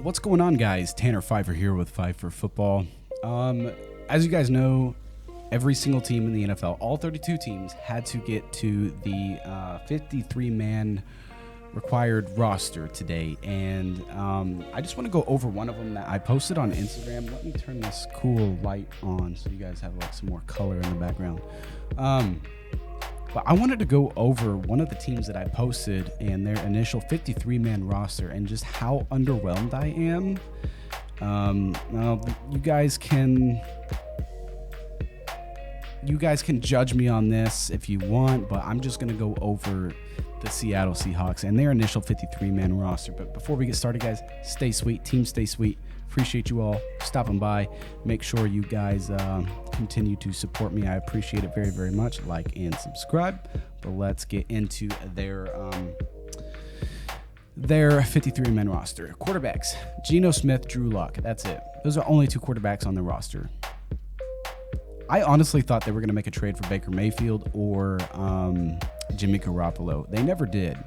What's going on, guys? Tanner Pfeiffer here with Pfeiffer Football. As you guys know, every single team in the NFL, all 32 teams, had to get to the 53-man required roster today, and I just want to go over one of them that I posted on Instagram. Let me turn this cool light on so you guys have like some more color in the background. But I wanted to go over one of the teams that I posted and their initial 53-man roster and just how underwhelmed I am. Now you guys can judge me on this if you want, but I'm just going to go over the Seattle Seahawks and their initial 53-man roster. But before we get started, guys, stay sweet. Team, stay sweet. Appreciate you all stopping by. Make sure you guys continue to support me. I appreciate it very, very much. Like and subscribe. But let's get into their 53-man roster. Quarterbacks: Geno Smith, Drew Lock. That's it. Those are only two quarterbacks on the roster. I honestly thought they were going to make a trade for Baker Mayfield or Jimmy Garoppolo. They never did.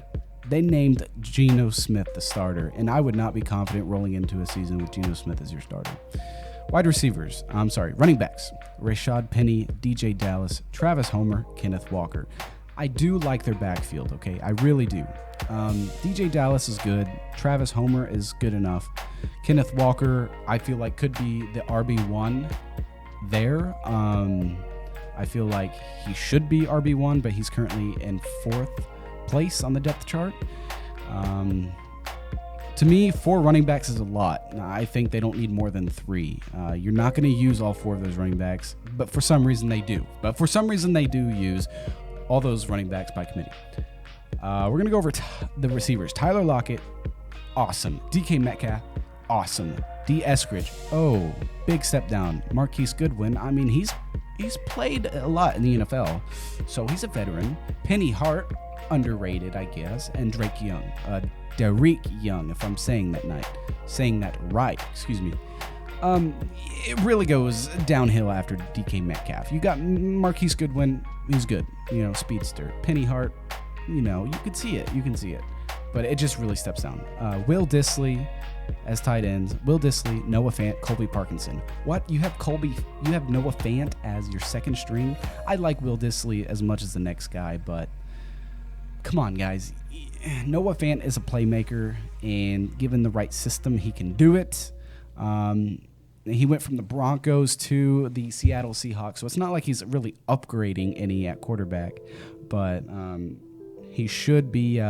They named Geno Smith the starter, and I would not be confident rolling into a season with Geno Smith as your starter. Running backs: Rashad Penny, DJ Dallas, Travis Homer, Kenneth Walker. I do like their backfield, okay? I really do. DJ Dallas is good. Travis Homer is good enough. Kenneth Walker, I feel like, could be the RB1 there. I feel like he should be RB1, but he's currently in fourth place on the depth chart. To me, 4 running backs is a lot. I think they don't need more than 3. You're not going to use all 4 of those running backs, but for some reason they do. Use all those running backs by committee. We're going to go over the receivers. Tyler Lockett, awesome. DK Metcalf, awesome. D. Eskridge, oh, big step down. Marquise Goodwin, I mean, he's played a lot in the NFL, so he's a veteran. Penny Hart, underrated, I guess, and Drake Young. Derek Young, if I'm saying that right, excuse me. It really goes downhill after DK Metcalf. You got Marquise Goodwin, he's good, speedster. Penny Hart, you can see it, but it just really steps down. Will Dissly as tight ends. Will Dissly, Noah Fant, Colby Parkinson. What? You have Noah Fant as your second string? I like Will Dissly as much as the next guy, but come on, guys. Noah Fant is a playmaker, and given the right system, he can do it. He went from the Broncos to the Seattle Seahawks, so it's not like he's really upgrading any at quarterback, but he should be...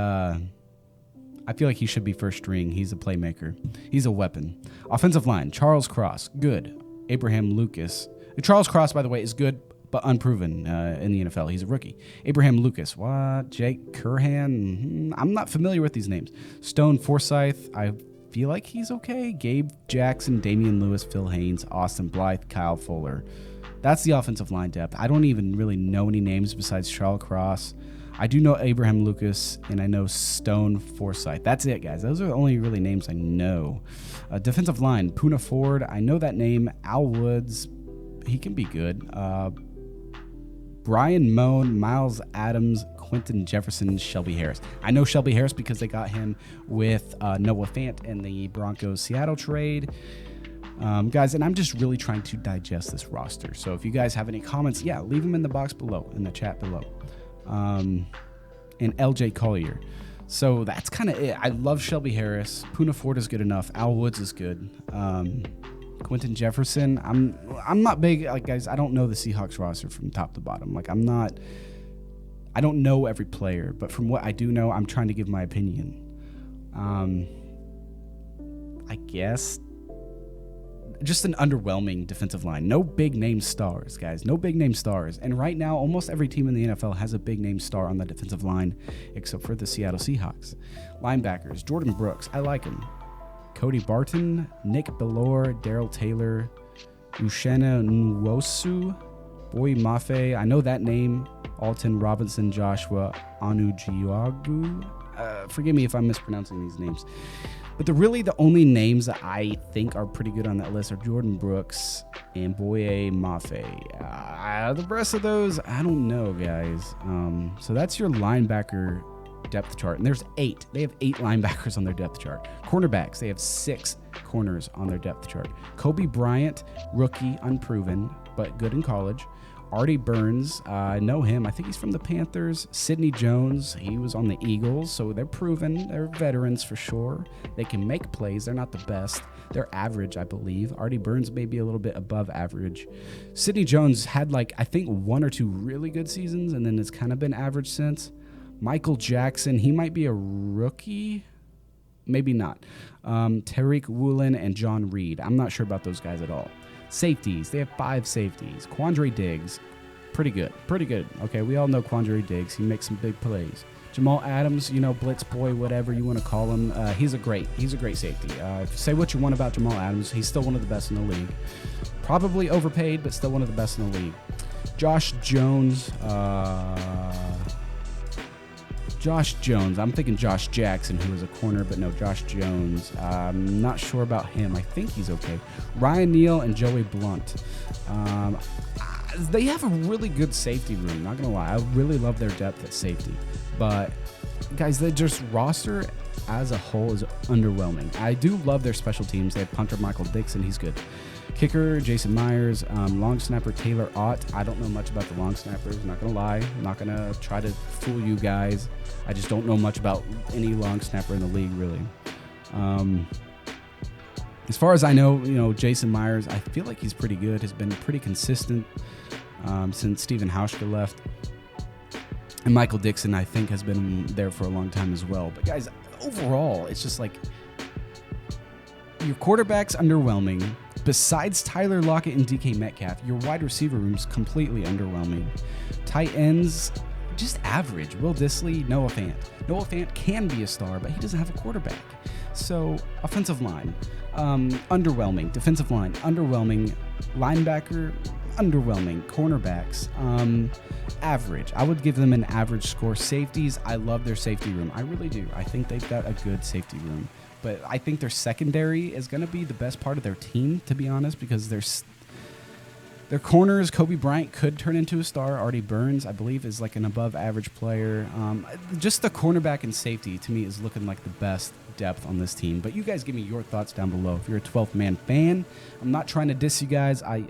I feel like he should be first string. He's a playmaker. He's a weapon. Offensive line: Charles Cross, good. Abraham Lucas. Charles Cross, by the way, is good, but unproven in the NFL. He's a rookie. Abraham Lucas. What? Jake Curhan? I'm not familiar with these names. Stone Forsythe. I feel like he's okay. Gabe Jackson, Damian Lewis, Phil Haynes, Austin Blythe, Kyle Fuller. That's the offensive line depth. I don't even really know any names besides Charles Cross. I do know Abraham Lucas, and I know Stone Forsythe. That's it, guys. Those are the only really names I know. Defensive line: Poona Ford. I know that name. Al Woods. He can be good. Brian Moan, Miles Adams, Quentin Jefferson, Shelby Harris. I know Shelby Harris because they got him with Noah Fant in the Broncos-Seattle trade. Guys, and I'm just really trying to digest this roster. So if you guys have any comments, leave them in the box below, in the chat below. And LJ Collier. So that's kind of it. I love Shelby Harris. Poona Ford is good enough. Al Woods is good. Quentin Jefferson. I'm not big, guys. I don't know the Seahawks roster from top to bottom. I don't know every player, but from what I do know, I'm trying to give my opinion. I guess just an underwhelming defensive line. No big name stars, guys. No big name stars. And right now, almost every team in the NFL has a big name star on the defensive line, except for the Seattle Seahawks. Linebackers: Jordan Brooks. I like him. Cody Barton, Nick Bellore, Darrell Taylor, Uchenna Nwosu, Boy Mafe. I know that name. Alton Robinson, Joshua Anujiagu. Forgive me if I'm mispronouncing these names. But the only names that I think are pretty good on that list are Jordan Brooks and Boye Mafe. The rest of those, I don't know, guys. So that's your linebacker depth chart, and there's 8. They have 8 linebackers on their depth chart. Cornerbacks, they have 6 corners on their depth chart. Kobe Bryant, rookie, unproven, but good in college. Artie Burns, I know him. I think he's from the Panthers. Sidney Jones, he was on the Eagles, so they're proven. They're veterans for sure. They can make plays. They're not the best. They're average, I believe. Artie Burns may be a little bit above average. Sidney Jones had, like, I think 1 or 2 really good seasons, and then it's kind of been average since. Michael Jackson, he might be a rookie. Maybe not. Tariq Woolen and John Reed. I'm not sure about those guys at all. Safeties, they have 5 safeties. Quandre Diggs, pretty good. Okay, we all know Quandre Diggs. He makes some big plays. Jamal Adams, blitz boy, whatever you want to call him. He's a great safety. Say what you want about Jamal Adams. He's still one of the best in the league. Probably overpaid, but still one of the best in the league. Josh Jones, I'm thinking Josh Jackson, who was a corner, but no, Josh Jones. I'm not sure about him. I think he's okay. Ryan Neal and Joey Blunt. They have a really good safety room, not going to lie. I really love their depth at safety. But, guys, their just roster as a whole is underwhelming. I do love their special teams. They have punter Michael Dixon. He's good. Kicker, Jason Myers. Long snapper, Taylor Ott. I don't know much about the long snappers. Not going to lie. I'm not going to try to fool you guys. I just don't know much about any long snapper in the league, really. As far as I know, Jason Myers, I feel like he's pretty good. Has been pretty consistent since Steven Hauschka left. And Michael Dixon, I think, has been there for a long time as well. But, guys, overall, it's just like your quarterback's underwhelming. Besides Tyler Lockett and DK Metcalf, your wide receiver room's completely underwhelming. Tight ends, just average. Will Dissly, Noah Fant. Noah Fant can be a star, but he doesn't have a quarterback. So, offensive line, underwhelming. Defensive line, underwhelming. Linebacker, underwhelming. Cornerbacks, average. I would give them an average score. Safeties, I love their safety room. I really do. I think they've got a good safety room. But I think their secondary is going to be the best part of their team, to be honest, because their corners, Kobe Bryant could turn into a star. Artie Burns, I believe, is like an above-average player. Just the cornerback and safety, to me, is looking like the best depth on this team. But you guys give me your thoughts down below. If you're a 12th man fan, I'm not trying to diss you guys. I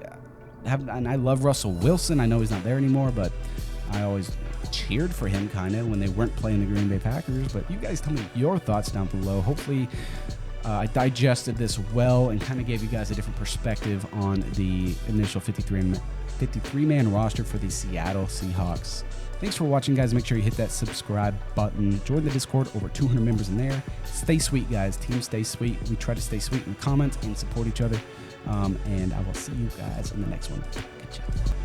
love Russell Wilson. I know he's not there anymore, but I always cheered for him kind of when they weren't playing the Green Bay Packers. But you guys tell me your thoughts down below. Hopefully I digested this well and kind of gave you guys a different perspective on the initial 53-man roster for the Seattle Seahawks. Thanks for watching, guys. Make sure you hit that subscribe button. Join the Discord, over 200 members in there. Stay sweet, guys. Team stay sweet. We try to stay sweet in the comments and support each other. And I will see you guys in the next one. Good job.